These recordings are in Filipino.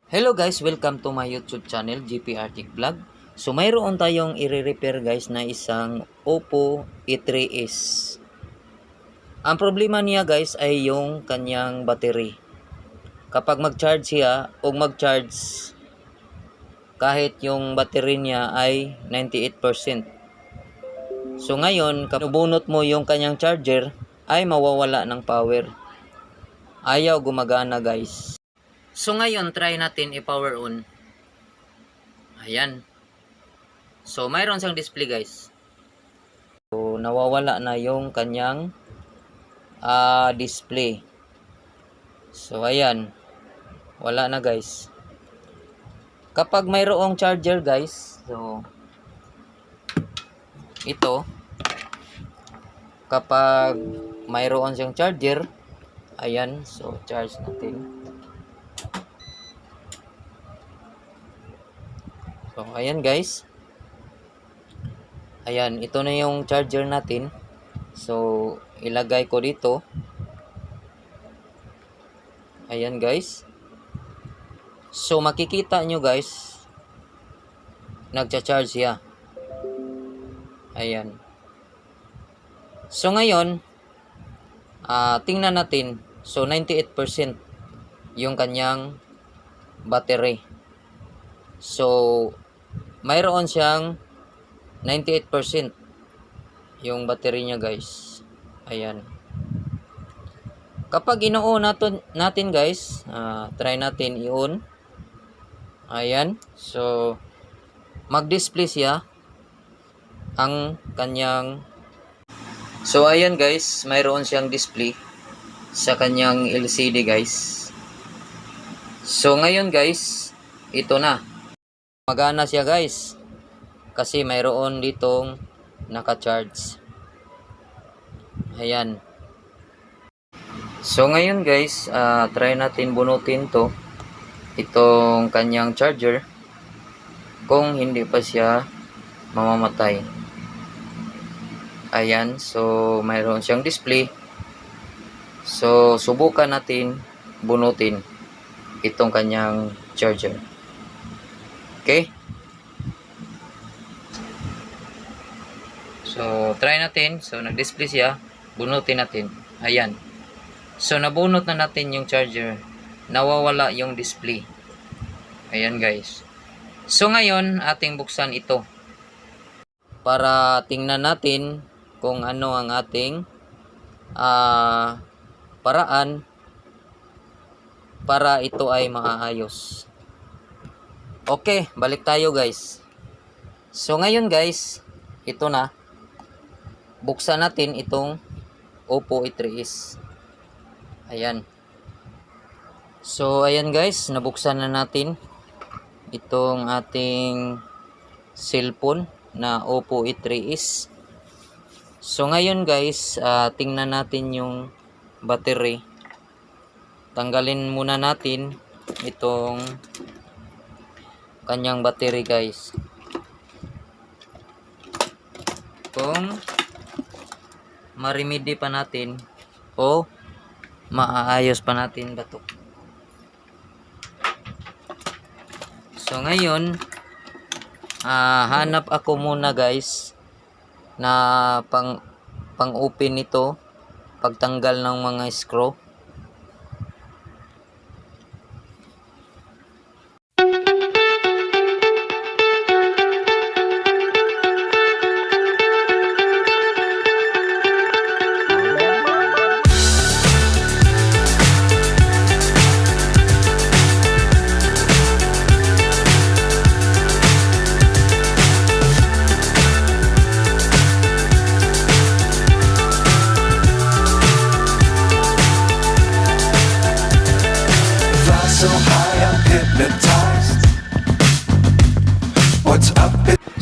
Hello guys, welcome to my YouTube channel, GP Arctic Vlog. So mayroon tayong i-repair guys na isang Oppo A3s. Ang problema niya guys ay yung kanyang battery. Kapag mag-charge siya o mag-charge kahit yung battery niya ay 98%. So ngayon, kapag bunot mo yung kanyang charger ay mawawala ng power. Ayaw gumagana guys. So ngayon, try natin i-power on. Ayan. So mayroon siyang display guys. So nawawala na yung kanyang display. So ayan. Wala na guys. Kapag mayroong charger guys, so ito, kapag mayroon siyang charger, ayan, so charge natin. So ayan guys. Ayan, ito na yung charger natin. So ilagay ko dito. Ayan guys. So makikita nyo guys, nagcha-charge siya. Ayan. So ngayon, tingnan natin. So 98% yung kanyang battery. So mayroon siyang 98% yung battery niya guys. Ayan. Kapag ino-on natin guys, try natin i-on. Ayan. So mag-display siya ang kanyang. So ayan guys, mayroon siyang display sa kanyang LCD guys. So ngayon guys, ito na. Magana siya guys. Kasi mayroon ditong naka-charge. Ayan. So ngayon guys, try natin bunutin to. Itong kanyang charger. Kung hindi pa siya mamamatay. Ayan. So mayroon siyang display. So subukan natin bunutin itong kanyang charger. Okay? So try natin. So nag-display siya. Bunutin natin. Ayan. So nabunot na natin yung charger. Nawawala yung display. Ayan guys. So ngayon ating buksan ito. Para tingnan natin kung ano ang ating paraan para ito ay maayos. Okay, balik tayo guys. So ngayon guys, ito na. Buksan natin itong Oppo A3s. Ayan. So ayan guys, nabuksan na natin itong ating cellphone na Oppo A3s. So ngayon guys, tingnan natin yung battery. Tanggalin muna natin itong kanyang battery guys. Kung marimedi pa natin o maaayos pa natin ba to. So ngayon, hanap ako muna guys na pang open nito, pagtanggal ng mga screw.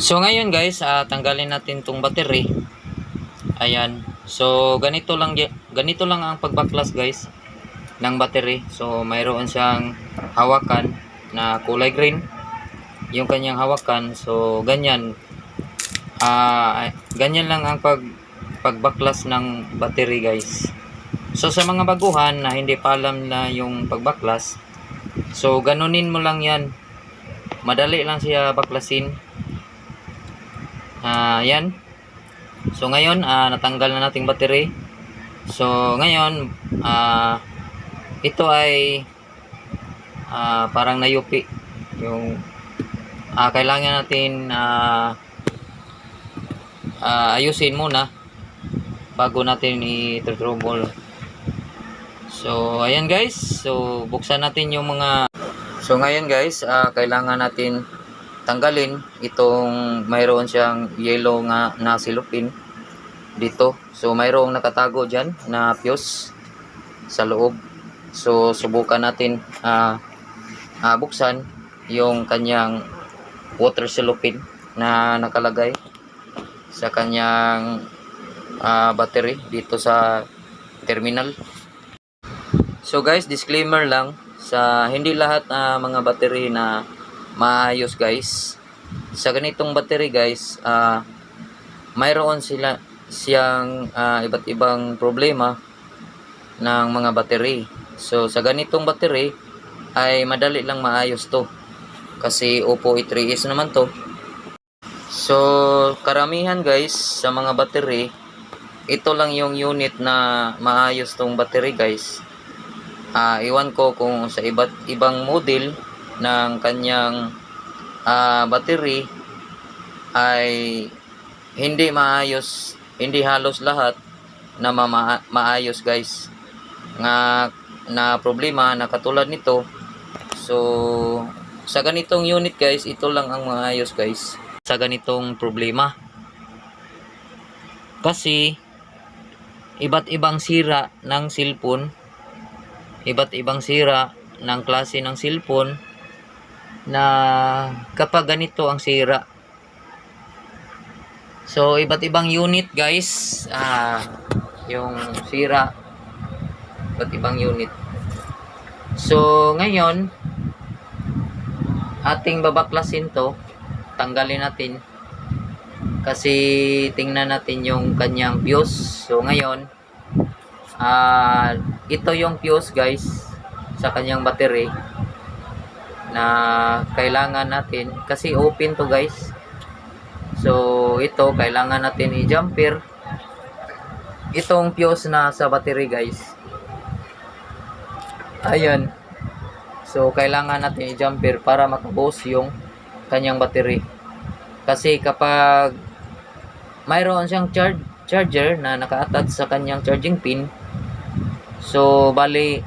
So ngayon guys, tanggalin natin tong battery. Ayan. So ganito lang ang pagbaklas guys ng battery. So mayroon siyang hawakan na kulay green. Yung kanyang hawakan. So ganyan. Ganyan lang ang pagbaklas ng battery guys. So sa mga baguhan na hindi pa alam na yung pagbaklas, So ganunin mo lang yan, madali lang siya baklasin. Yan. So ngayon natanggal na nating battery. So ngayon ito ay parang nayupi yung kailangan natin ayusin muna bago natin i-trouble. So ayan guys, so buksan natin yung mga, so ngayon guys kailangan natin tanggalin itong mayroon siyang yellow nga na silupin dito. So mayroong nakatago dyan na fuse sa loob. So subukan natin buksan yung kanyang water silupin na nakalagay sa kanyang battery dito sa terminal. So guys, disclaimer lang, sa hindi lahat mga battery na maayos guys. Sa ganitong battery guys, mayroon siyang iba't ibang problema ng mga battery. So sa ganitong battery ay madali lang maayos to kasi Oppo A3s naman to. So karamihan guys sa mga battery, ito lang yung unit na maayos tong battery guys. Iwan ko kung sa iba't ibang model ng kanyang battery ay hindi maayos, hindi halos lahat na maayos guys nga na problema na katulad nito. So sa ganitong unit guys, ito lang ang maayos guys sa ganitong problema, kasi iba't ibang sira ng cellphone, iba't ibang sira ng klase ng cellphone na kapag ganito ang sira. So iba't ibang unit guys yung sira, iba't ibang unit. So ngayon ating babaklasin to, tanggalin natin kasi tingnan natin yung kanyang fuse. So ngayon ito yung fuse guys sa kanyang battery na kailangan natin, kasi open to guys. So ito kailangan natin i-jumper itong fuse na sa battery guys. Ayan. So kailangan natin i-jumper para makabuhos yung kanyang battery. Kasi kapag mayroon siyang charger na naka-attach sa kanyang charging pin, so bali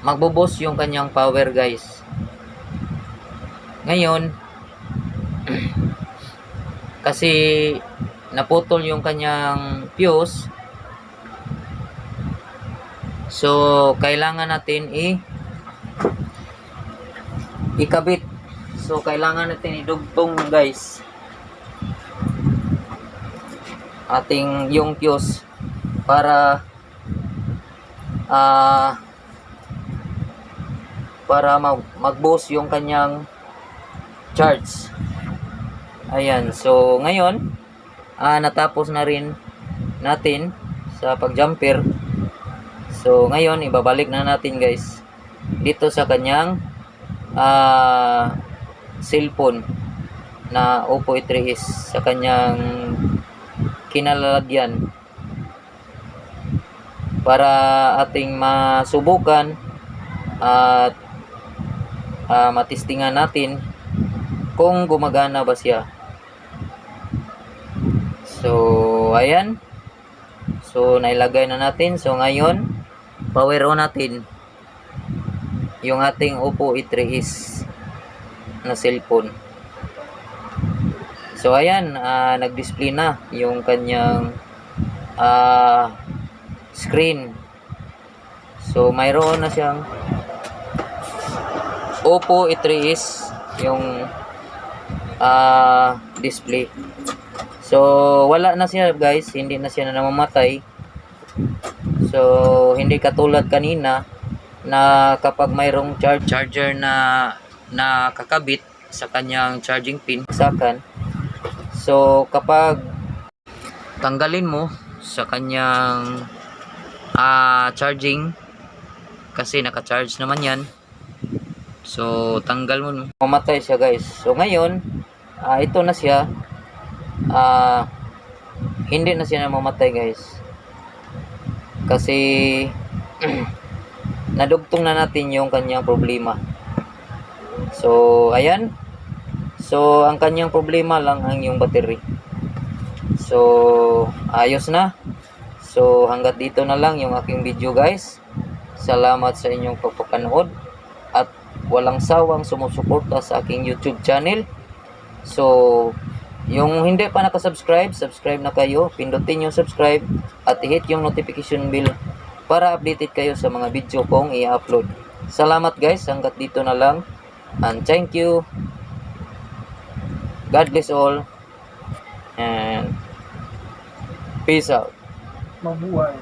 magbubuhos yung kanyang power guys. Ngayon kasi naputol yung kanyang fuse, so kailangan natin ikabit. So kailangan natin idugtong guys ating yung fuse para magbuhos yung kanyang charge. Ayan, so ngayon natapos na rin natin sa pagjumper. So ngayon ibabalik na natin guys dito sa kanyang cellphone na Oppo A3s sa kanyang kinalalagyan para ating masubukan at matistingan natin kung gumagana ba siya. So ayan, so nailagay na natin. So ngayon power on natin yung ating Oppo A3s na cellphone. So ayan, nag-display na yung kanyang screen. So mayroon na siyang Oppo A3s yung display. So wala na siya guys, hindi na siya namamatay. So hindi katulad kanina na kapag mayroong charger na kakabit sa kanyang charging pin sakan. So kapag tanggalin mo sa kanyang charging, kasi naka-charge naman yan, So, tanggal mo. No? Mamatay siya guys. So, ngayon, ito na siya. Hindi na siya namamatay guys. Kasi, nadugtong na natin yung kanyang problema. So, ayan. So, ang kanyang problema lang ang yung battery. So, ayos na. So, hanggat dito na lang yung aking video guys. Salamat sa inyong pagpapanood at walang sawang sumusuporta sa aking YouTube channel. So, yung hindi pa nakasubscribe, subscribe na kayo. Pindutin yung subscribe at i-hit yung notification bell para updated kayo sa mga video kong i-upload. Salamat guys, hanggat dito na lang. And thank you. God bless all. And peace out. Mabuhay.